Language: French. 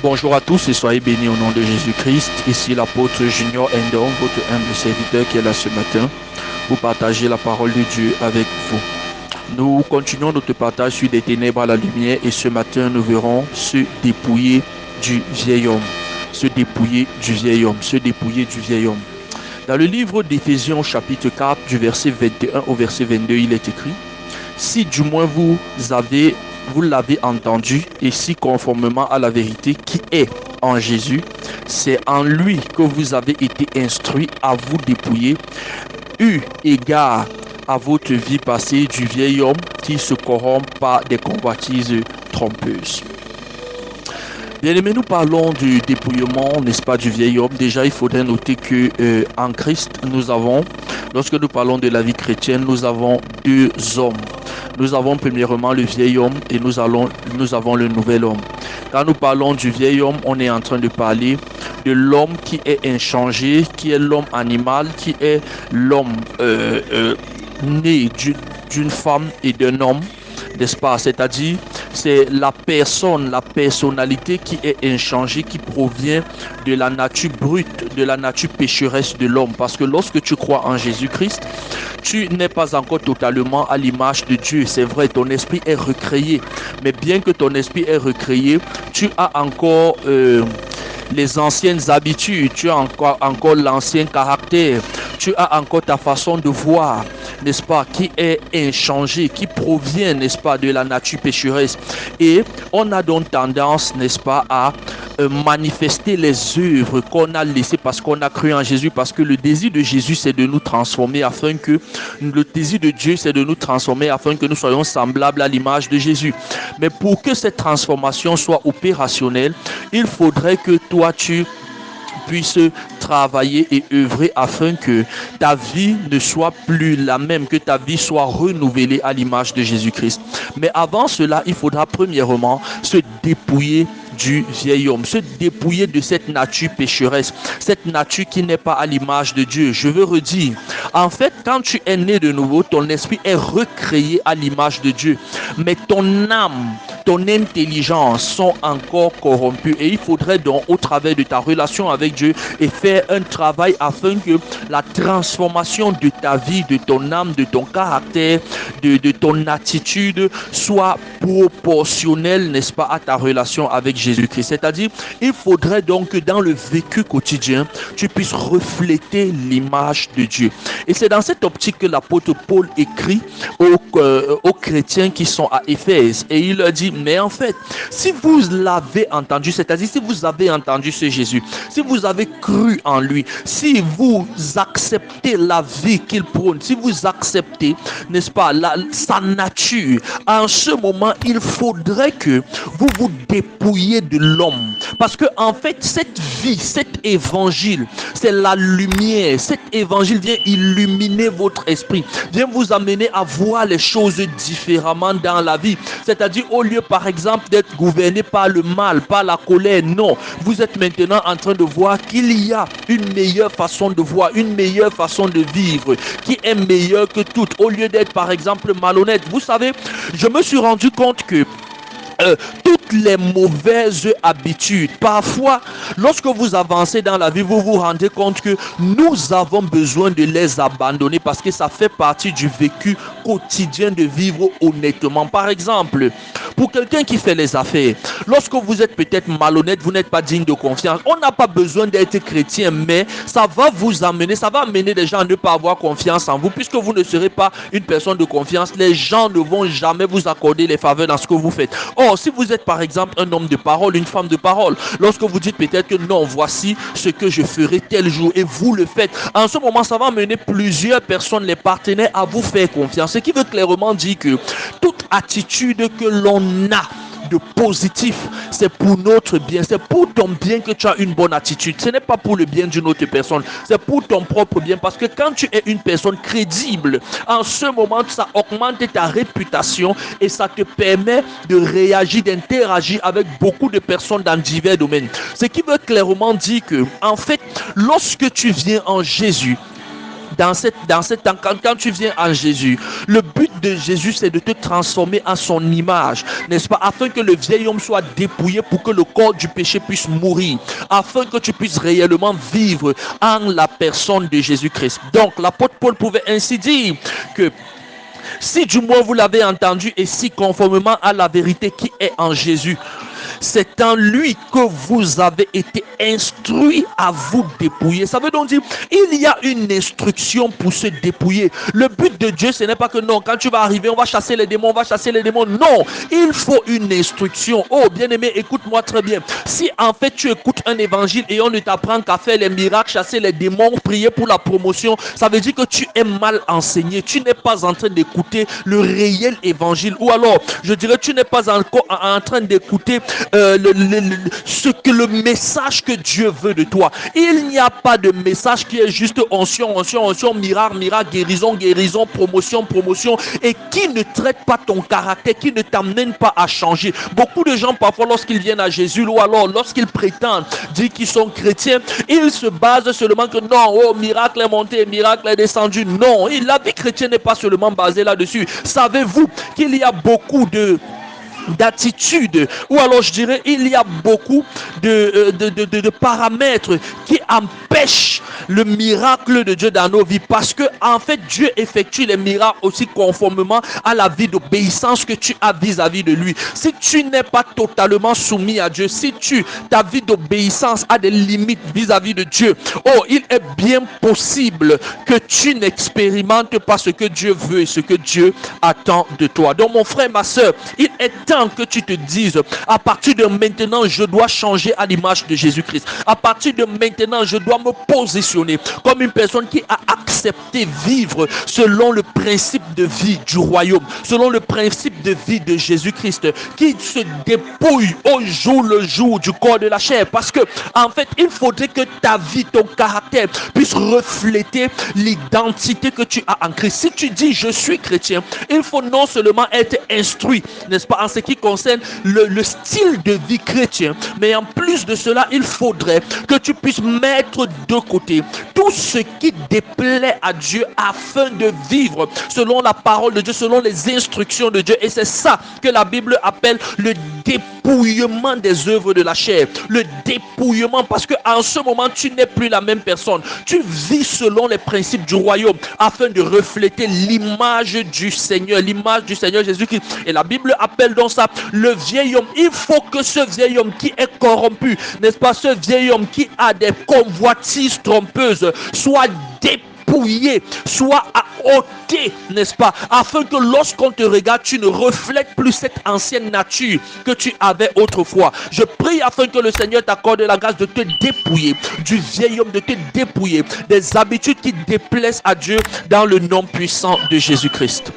Bonjour à tous et soyez bénis au nom de Jésus-Christ. Ici l'apôtre Junior Endon, votre humble serviteur qui est là ce matin pour partager la parole de Dieu avec vous. Nous continuons notre partage sur des ténèbres à la lumière et ce matin nous verrons se dépouiller du vieil homme. Se dépouiller du vieil homme, se dépouiller du vieil homme. Dans le livre d'Éphésiens chapitre 4 du verset 21 au verset 22, il est écrit: si du moins vous l'avez entendu, et si conformément à la vérité qui est en Jésus, c'est en lui que vous avez été instruits à vous dépouiller, eu égard à votre vie passée, du vieil homme qui se corrompt par des convoitises trompeuses. Bien-aimés, nous parlons du dépouillement, n'est-ce pas, du vieil homme. Déjà, il faudrait noter que en Christ, lorsque nous parlons de la vie chrétienne, nous avons deux hommes. Nous avons premièrement le vieil homme et nous avons le nouvel homme. Quand nous parlons du vieil homme, on est en train de parler de l'homme qui est inchangé, qui est l'homme animal, qui est l'homme né d'une femme et d'un homme, n'est-ce pas? C'est-à-dire, c'est la personnalité qui est inchangée, qui provient de la nature brute, de la nature pécheresse de l'homme. Parce que lorsque tu crois en Jésus-Christ, tu n'es pas encore totalement à l'image de Dieu. C'est vrai, ton esprit est recréé. Mais bien que ton esprit est recréé, tu as encore les anciennes habitudes, tu as encore l'ancien caractère, tu as encore ta façon de voir, n'est-ce pas, qui est inchangée, qui provient, n'est-ce pas, de la nature pécheresse. Et on a donc tendance, n'est-ce pas, à manifester les œuvres qu'on a laissées parce qu'on a cru en Jésus, parce que le désir de Jésus, c'est de nous transformer afin que, le désir de Dieu, c'est de nous transformer afin que nous soyons semblables à l'image de Jésus. Mais pour que cette transformation soit opérationnelle, il faudrait que toi, tu puisse travailler et œuvrer afin que ta vie ne soit plus la même, que ta vie soit renouvelée à l'image de Jésus-Christ. Mais avant cela, il faudra premièrement se dépouiller du vieil homme, se dépouiller de cette nature pécheresse, cette nature qui n'est pas à l'image de Dieu. Je veux redire, en fait, quand tu es né de nouveau, ton esprit est recréé à l'image de Dieu, mais ton âme, ton intelligence sont encore corrompues et il faudrait donc, au travers de ta relation avec Dieu, et faire un travail afin que la transformation de ta vie, de ton âme, de ton caractère, de ton attitude soit proportionnelle, n'est-ce pas, à ta relation avec Jésus-Christ. C'est-à-dire, il faudrait donc que dans le vécu quotidien, tu puisses refléter l'image de Dieu. Et c'est dans cette optique que l'apôtre Paul écrit aux chrétiens qui sont à Éphèse. Et il leur dit, mais en fait, si vous l'avez entendu, c'est-à-dire si vous avez entendu ce Jésus, si vous avez cru en lui, si vous acceptez la vie qu'il prône, si vous acceptez, n'est-ce pas, sa nature, en ce moment, il faudrait que vous vous dépouillez de l'homme. Parce que en fait, cette vie, cet évangile, c'est la lumière. Cet évangile vient illuminer votre esprit, vient vous amener à voir les choses différemment dans la vie. C'est-à-dire, au lieu, par exemple, d'être gouverné par le mal, par la colère, non. Vous êtes maintenant en train de voir qu'il y a une meilleure façon de voir, une meilleure façon de vivre, qui est meilleure que toute. Au lieu d'être, par exemple, malhonnête. Vous savez, je me suis rendu compte que toutes les mauvaises habitudes, parfois lorsque vous avancez dans la vie, vous vous rendez compte que nous avons besoin de les abandonner parce que ça fait partie du vécu quotidien de vivre honnêtement. Par exemple, pour quelqu'un qui fait les affaires, lorsque vous êtes peut-être malhonnête, vous n'êtes pas digne de confiance, on n'a pas besoin d'être chrétien, mais ça va vous amener, ça va amener les gens à ne pas avoir confiance en vous, puisque vous ne serez pas une personne de confiance. Les gens ne vont jamais vous accorder les faveurs dans ce que vous faites. Or, si vous êtes par exemple un homme de parole, une femme de parole, lorsque vous dites peut-être que non, voici ce que je ferai tel jour et vous le faites, en ce moment, ça va amener plusieurs personnes, les partenaires, à vous faire confiance. Ce qui veut clairement dire que toute attitude que l'on a de positif, c'est pour notre bien, c'est pour ton bien que tu as une bonne attitude. Ce n'est pas pour le bien d'une autre personne, c'est pour ton propre bien, parce que quand tu es une personne crédible, en ce moment, ça augmente ta réputation et ça te permet de réagir, d'interagir avec beaucoup de personnes dans divers domaines. Ce qui veut clairement dire que, en fait, lorsque tu viens en Jésus, quand tu viens en Jésus, le but de Jésus, c'est de te transformer en son image, n'est-ce pas, afin que le vieil homme soit dépouillé pour que le corps du péché puisse mourir, afin que tu puisses réellement vivre en la personne de Jésus-Christ. Donc, l'apôtre Paul pouvait ainsi dire que si du moins vous l'avez entendu et si conformément à la vérité qui est en Jésus, c'est en lui que vous avez été instruits à vous dépouiller. Ça veut donc dire, il y a une instruction pour se dépouiller. Le but de Dieu, ce n'est pas que non, quand tu vas arriver, on va chasser les démons, Non, il faut une instruction. Oh, bien-aimé, écoute-moi très bien. Si en fait tu écoutes un évangile et on ne t'apprend qu'à faire les miracles, chasser les démons, prier pour la promotion, ça veut dire que tu es mal enseigné. Tu n'es pas en train d'écouter le réel évangile. Ou alors, je dirais, tu n'es pas encore en train d'écouter le message que Dieu veut de toi. Il n'y a pas de message qui est juste onction, miracle, guérison, promotion, et qui ne traite pas ton caractère, qui ne t'amène pas à changer. Beaucoup de gens, parfois, lorsqu'ils viennent à Jésus, ou alors lorsqu'ils prétendent dire qu'ils sont chrétiens, ils se basent seulement que non, oh, miracle est monté, miracle est descendu. Non, la vie chrétienne n'est pas seulement basée là-dessus. Savez-vous qu'il y a beaucoup d'attitude, ou alors je dirais il y a beaucoup de paramètres qui empêchent le miracle de Dieu dans nos vies, parce que en fait Dieu effectue les miracles aussi conformément à la vie d'obéissance que tu as vis-à-vis de lui. Si tu n'es pas totalement soumis à Dieu, si ta vie d'obéissance a des limites vis-à-vis de Dieu, oh, il est bien possible que tu n'expérimentes pas ce que Dieu veut et ce que Dieu attend de toi. Donc mon frère, ma soeur, il est que tu te dises, à partir de maintenant, je dois changer à l'image de Jésus-Christ. À partir de maintenant, je dois me positionner comme une personne qui a accepté vivre selon le principe de vie du royaume, selon le principe de vie de Jésus-Christ, qui se dépouille au jour le jour du corps de la chair. Parce que, en fait, il faudrait que ta vie, ton caractère puisse refléter l'identité que tu as en Christ. Si tu dis je suis chrétien, il faut non seulement être instruit, n'est-ce pas, en ce qui concerne le style de vie chrétien, mais en plus de cela, il faudrait que tu puisses mettre de côté tout ce qui déplaît à Dieu afin de vivre selon la parole de Dieu, selon les instructions de Dieu. Et c'est ça que la Bible appelle le dépouillement des œuvres de la chair. Le dépouillement, parce que en ce moment, tu n'es plus la même personne. Tu vis selon les principes du royaume afin de refléter l'image du Seigneur Jésus-Christ. Et la Bible appelle donc ça le vieil homme. Il faut que ce vieil homme qui est corrompu, n'est-ce pas, ce vieil homme qui a des convoitises trompeuses, soit dépouillé, soit à ôter, n'est-ce pas, afin que lorsqu'on te regarde, tu ne reflètes plus cette ancienne nature que tu avais autrefois. Je prie afin que le Seigneur t'accorde la grâce de te dépouiller du vieil homme, de te dépouiller des habitudes qui déplaisent à Dieu dans le nom puissant de Jésus-Christ.